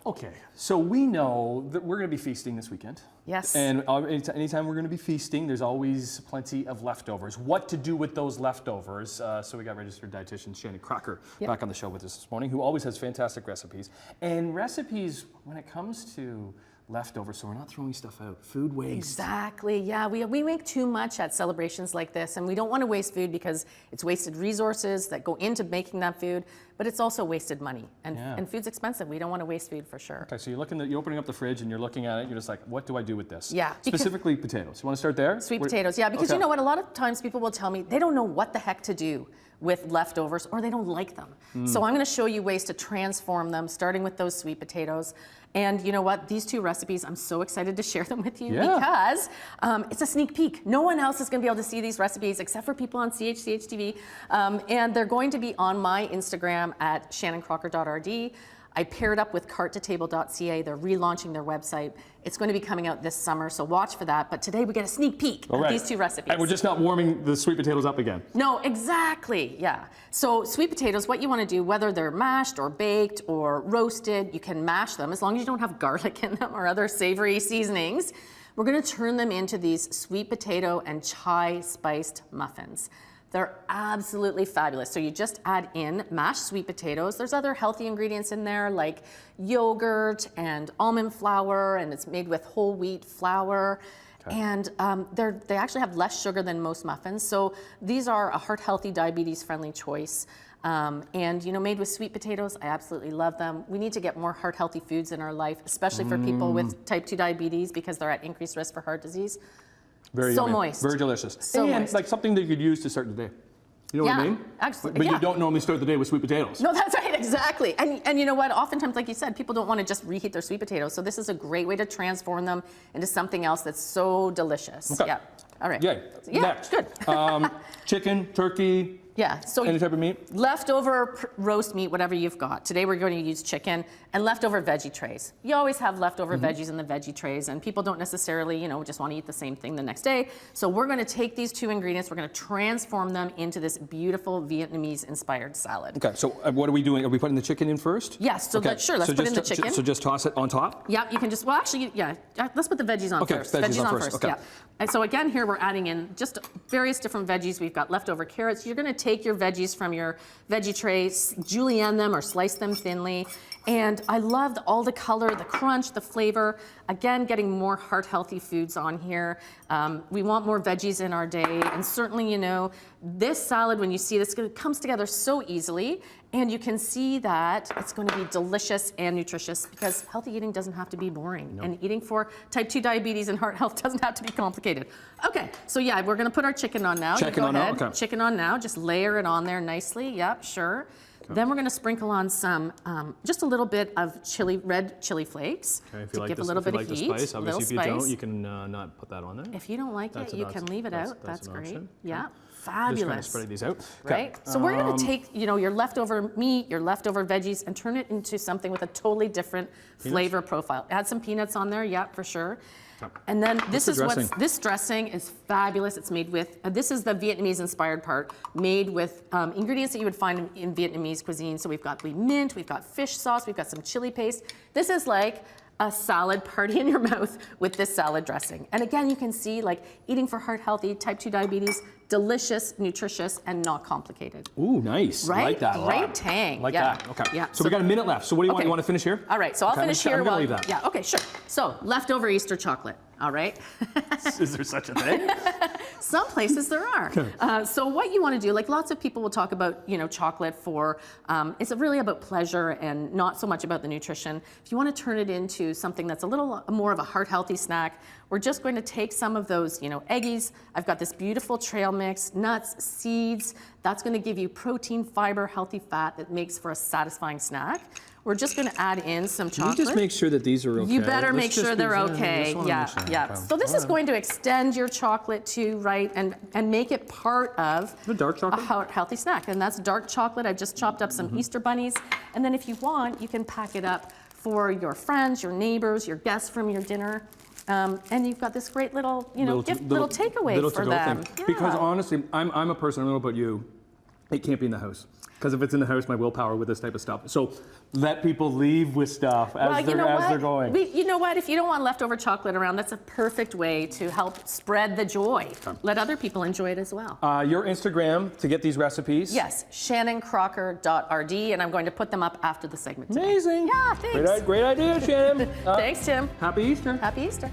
Okay, so we know that we're going to be feasting this weekend. Yes. And anytime we're going to be feasting, there's always plenty of leftovers. What to do with those leftovers? So we got registered dietitian Shannon Crocker back on the show with us this morning, who always has fantastic recipes. And recipes, when it comes to leftovers, so we're not throwing stuff out. Food waste. Exactly, yeah. We make too much at celebrations like this, and we don't want to waste food because it's wasted resources that go into making that food, but it's also wasted money. And food's expensive. We don't want to waste food for sure. Okay, so you're opening up the fridge and you're looking at it, you're just like, what do I do with this? Yeah. Specifically potatoes. You want to start there? Sweet potatoes, yeah, because you know what? A lot of times people will tell me they don't know what the heck to do with leftovers, or they don't like them. So I'm going to show you ways to transform them, starting with those sweet potatoes. And you know what? These two recipes, I'm so excited to share them with you because it's a sneak peek. No one else is going to be able to see these recipes except for people on CHCH TV. And they're going to be on my Instagram at shannoncrocker.rd. I paired up with carttotable.ca. They're relaunching their website. It's going to be coming out this summer, so watch for that. But today we get a sneak peek of these two recipes. And we're just not warming the sweet potatoes up again. No, exactly, yeah. So sweet potatoes, what you want to do, whether they're mashed or baked or roasted, you can mash them as long as you don't have garlic in them or other savory seasonings. We're going to turn them into these sweet potato and chai spiced muffins. They're absolutely fabulous. So you just add in mashed sweet potatoes. There's other healthy ingredients in there like yogurt and almond flour, and it's made with whole wheat flour. Okay. And they actually have less sugar than most muffins. So these are a heart-healthy, diabetes-friendly choice. And you know, made with sweet potatoes, I absolutely love them. We need to get more heart-healthy foods in our life, especially for people with type 2 diabetes because they're at increased risk for heart disease. Very so yummy. moist. Very delicious. So and moist. Like something that you could use to start the day. You know what I mean? Absolutely. But you don't normally start the day with sweet potatoes. No, that's right, exactly. And you know what? Oftentimes, like you said, people don't want to just reheat their sweet potatoes. So this is a great way to transform them into something else that's so delicious. Okay. Yeah. All right. Yeah. Next. Good. Chicken, turkey. Yeah. So any type of meat? Leftover roast meat, whatever you've got. Today we're going to use chicken and leftover veggie trays. You always have leftover veggies in the veggie trays, and people don't necessarily, you know, just want to eat the same thing the next day. So we're going to take these two ingredients, we're going to transform them into this beautiful Vietnamese-inspired salad. Okay. So what are we doing? Are we putting the chicken in first? Yes. So let's put in the chicken. So just toss it on top? Yeah. You can just, well, actually, yeah. Let's put the veggies on first. Veggies on first. Okay. Yeah. And so again, here we're adding in just various different veggies. We've got leftover carrots. You're going to take your veggies from your veggie trays, julienne them or slice them thinly. And I loved all the color, the crunch, the flavor. Again, getting more heart-healthy foods on here. We want more veggies in our day. And certainly, you know, this salad, when you see this, it comes together so easily. And you can see that it's going to be delicious and nutritious because healthy eating doesn't have to be boring. Nope. And eating for type 2 diabetes and heart health doesn't have to be complicated. Okay, so yeah, we're going to put our chicken on now. Chicken on now, okay. Chicken on now. Just layer it on there nicely. Yep, sure. Okay. Then we're going to sprinkle on some, just a little bit of red chili flakes to give a little bit of heat. Spice. Obviously, if you don't, you can not put that on there. If you don't like it, you can leave it out. That's great. Option. Yeah, fabulous. Just kind of spreading these out. Right. So we're going to take, you know, your leftover meat, your leftover veggies, and turn it into something with a totally different flavor profile. Add some peanuts on there. Yeah, for sure. And then this dressing is fabulous. It's made with, this is the Vietnamese inspired part, made with ingredients that you would find in Vietnamese cuisine. So we've got mint, we've got fish sauce, we've got some chili paste. This is like a salad party in your mouth with this salad dressing. And again, you can see like eating for heart healthy, type 2 diabetes, delicious, nutritious, and not complicated. Ooh, nice. Right? I like that a lot. Great tang. Like that. Okay. Yeah. So we got a minute left. So what do you want? You want to finish here? All right. So I'll finish here. I'm gonna leave that. Yeah. Okay. Sure. So leftover Easter chocolate. All right. Is there such a thing? Some places there are. So what you want to do, like lots of people will talk about, you know, chocolate for, it's really about pleasure and not so much about the nutrition. If you want to turn it into something that's a little more of a heart-healthy snack, we're just going to take some of those, you know, eggies. I've got this beautiful trail mix, nuts, seeds. That's going to give you protein, fiber, healthy fat that makes for a satisfying snack. We're just going to add in some chocolate. Can you just make sure that these are okay? You better make sure they're okay. Yeah. So this is going to extend your chocolate too, right? And make it part of the dark chocolate? A healthy snack. And that's dark chocolate. I've just chopped up some Easter bunnies. And then if you want, you can pack it up for your friends, your neighbors, your guests from your dinner. And you've got this great little, you know, little takeaway for them. Yeah. Because honestly, I'm a person, I don't know about you, it can't be in the house. Because if it's in the house, my willpower with this type of stuff. So let people leave with stuff as, Well, you know as what? they're going. You know what? If you don't want leftover chocolate around, that's a perfect way to help spread the joy. Let other people enjoy it as well. Your Instagram to get these recipes. Yes, shannoncrocker.rd, and I'm going to put them up after the segment today. Amazing. Yeah, thanks. Great idea, Shannon. Thanks, Tim. Happy Easter. Happy Easter.